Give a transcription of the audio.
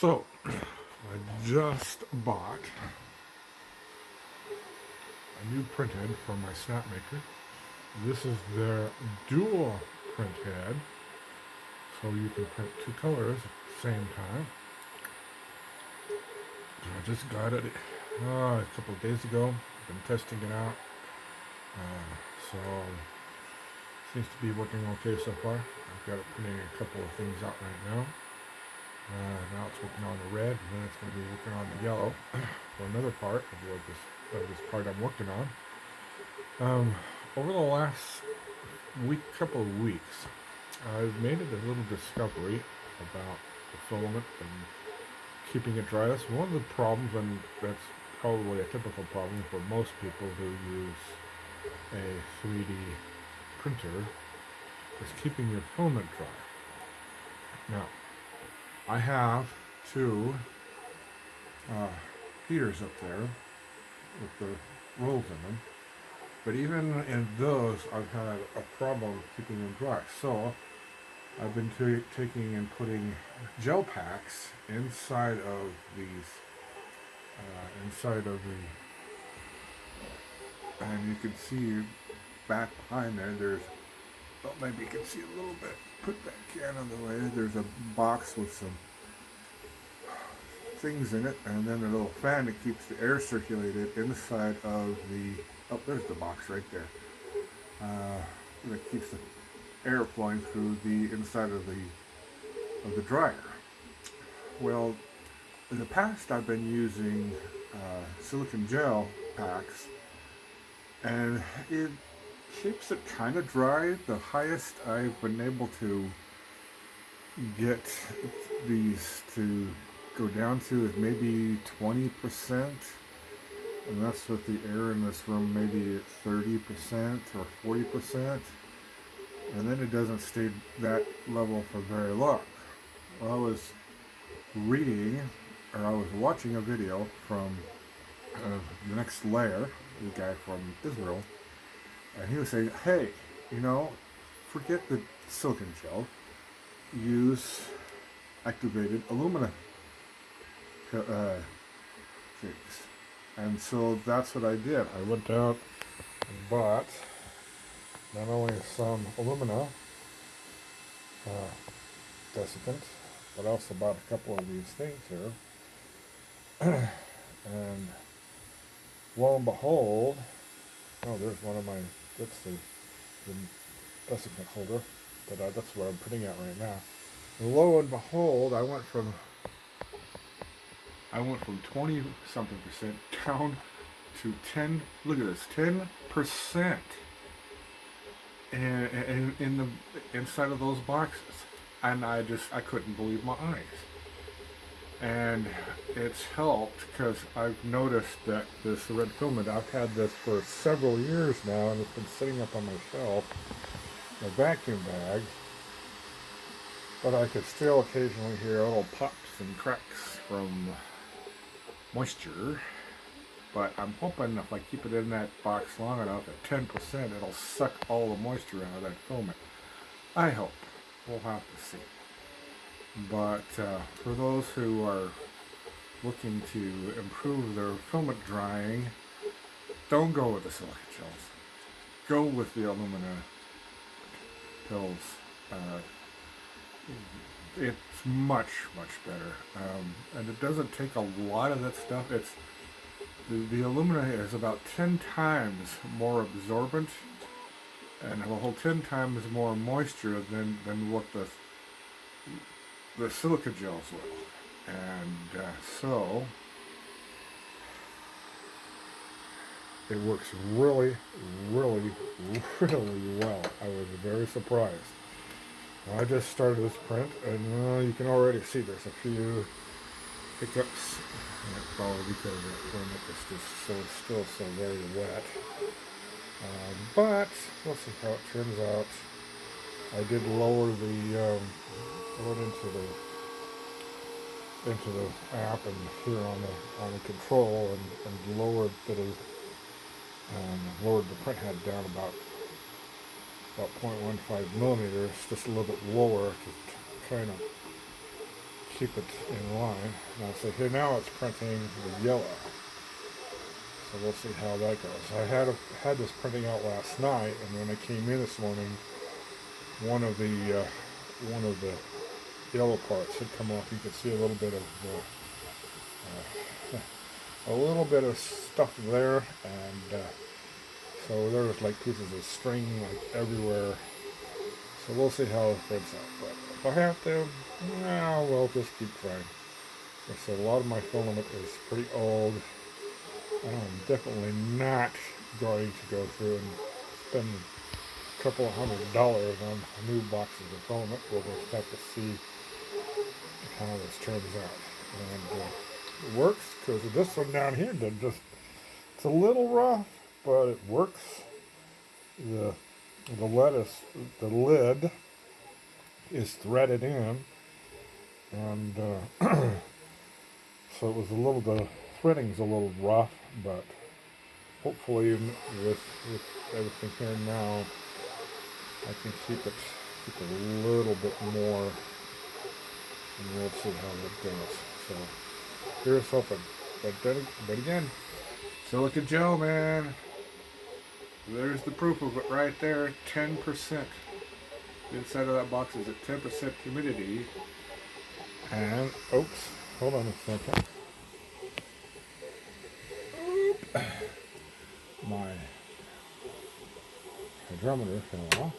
So, I just bought a new print head from my Snapmaker. This is their dual print head, so you can print two colors at the same time. I just got it a couple of days ago. I've been testing it out, so seems to be working okay so far. I've got it printing a couple of things out right now. Now it's working on the red, and then it's going to be working on the yellow for another part of this part I'm working on. Over the last couple of weeks, I've made a little discovery about the filament and keeping it dry. That's one of the problems, and that's probably a typical problem for most people who use a 3D printer, is keeping your filament dry. Now, I have two heaters up there with the rolls in them, but even in those I've had a problem keeping them dry. So I've been taking and putting gel packs inside of these, and you can see back behind there's, well, maybe you can see a little bit, put that can on the way, there's a box with some things in it, and then a little fan that keeps the air circulated inside of the, oh, there's the box right there, that keeps the air flowing through the inside of the dryer. Well, in the past I've been using silicone gel packs, and it keeps it kind of dry. The highest I've been able to get these to go down to is maybe 20%, and that's with the air in this room maybe at 30% or 40%, and then it doesn't stay that level for very long. Well, I was reading, or I was watching a video from the next layer, the guy from Israel, and he was saying, hey, forget the silicone gel, use activated alumina things. And so that's what I did. I went out and bought not only some alumina desiccant, but I also bought a couple of these things here. And lo and behold, oh, there's one of my, that's the desiccant holder, but that's what I'm putting out right now. And lo and behold, I went from 20 something percent down to 10, look at this, 10% in the inside of those boxes. And I couldn't believe my eyes. And it's helped because I've noticed that this red filament, I've had this for several years now, and it's been sitting up on my shelf in a vacuum bag, but I could still occasionally hear little pops and cracks from moisture. But I'm hoping if I keep it in that box long enough at 10%, it'll suck all the moisture out of that filament. I hope. We'll have to see. But for those who are looking to improve their filament drying, don't go with the silica gels. Go with the alumina pills. It's much, much better. And it doesn't take a lot of that stuff. It's the alumina is about 10 times more absorbent and will hold 10 times more moisture than what the silica gels will. And so it works really, really, really well. I was very surprised. I just started this print, and you can already see there's a few hiccups. And probably because the filament is just still so very wet. But we'll see how it turns out. I did lower the I went into the app and here on the control and lowered the print head down about 0.15 millimeters, just a little bit lower to kind of keep it in line. Now, so here now it's printing the yellow. So we'll see how that goes. I had this printing out last night, and when I came in this morning, one of the yellow parts had come off. You could see a little bit of stuff there, and so there was like pieces of string like everywhere. So we'll see how it prints out. But if I have to, well, we'll just keep trying. Like I said, a lot of my filament is pretty old. I'm definitely not going to go through and spend a couple of $100 on new boxes of filament. We'll just have to see how this turns out. And it works, because this one down here it's a little rough, but it works. The lid is threaded in, and so it was the threading's a little rough, but hopefully with everything here now, I can keep it a little bit more, and we'll see how that goes. So here's hoping. But again, silica gel, man. There's the proof of it right there. 10%. The inside of that box is at 10% humidity. And oops, hold on a second. My hydrometer fell off.